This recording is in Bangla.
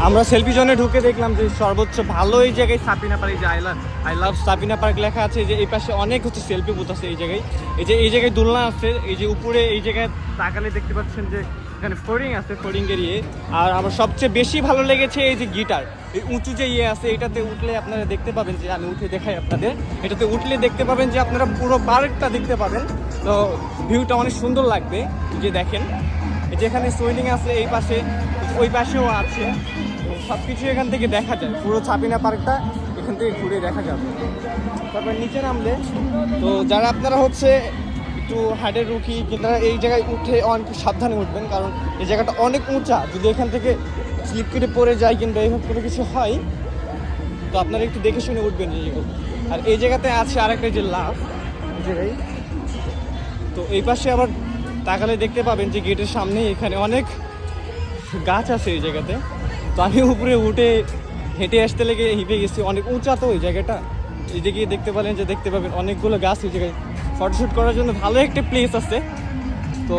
আমরা সেলফি জোনে ঢুকে দেখলাম যে সর্বোচ্চ ভালো এই জায়গায় সাপিনা পার্ক, যে আই লাভ সাপিনা পার্ক লেখা আছে। যে এই পাশে অনেক হচ্ছে সেলফি বুথ আছে এই জায়গায়। এই জায়গায় দোলনা আছে, এই যে উপরে এই জায়গায় তাকালে দেখতে পাচ্ছেন যে এখানে ফোরিং আছে, ফোরিং এরিয়ে। আর আমার সবচেয়ে বেশি ভালো লেগেছে এই যে গিটার, এই উঁচু যে আছে, এটাতে উঠলে আপনারা দেখতে পাবেন যে, আমি উঠে দেখাই আপনাদের, এটাতে উঠলে দেখতে পাবেন যে আপনারা পুরো পার্কটা দেখতে পাবেন। তো ভিউটা অনেক সুন্দর লাগবে। যে দেখেন যেখানে সুইমিং আছে এই পাশে, ওই পাশেও আছে, সব কিছু এখান থেকে দেখা যায়। পুরো সাপিনা পার্কটা এখান থেকে ঘুরে দেখা যাবে। তারপর নিচে নামলে তো যারা আপনারা হচ্ছে একটু হাইটের রুখি, কিন্তু এই জায়গায় উঠে অনেক সাবধানে উঠবেন, কারণ এই জায়গাটা অনেক উঁচা। যদি এখান থেকে স্লিপ কেটে পড়ে যায় কিংবা এইভাবে কোনো কিছু হয়, তো আপনারা একটু দেখে শুনে উঠবেন এইগুলো। আর এই জায়গাতে আছে আরেকটা যে লাভ জায়গায়, তো এই পাশে আবার তাকালে দেখতে পাবেন যে গেটের সামনে এখানে অনেক গাছ আছে এই জায়গাতে। তো আমি উপরে উঠে হেঁটে আসতে লেগে হিপে গেছি, অনেক উঁচা তো এই জায়গাটা। এই যে গিয়ে দেখতে পাবেন অনেকগুলো গাছ এই জায়গায় ফটোশ্যুট করার জন্য ভালো একটা প্লেস আছে। তো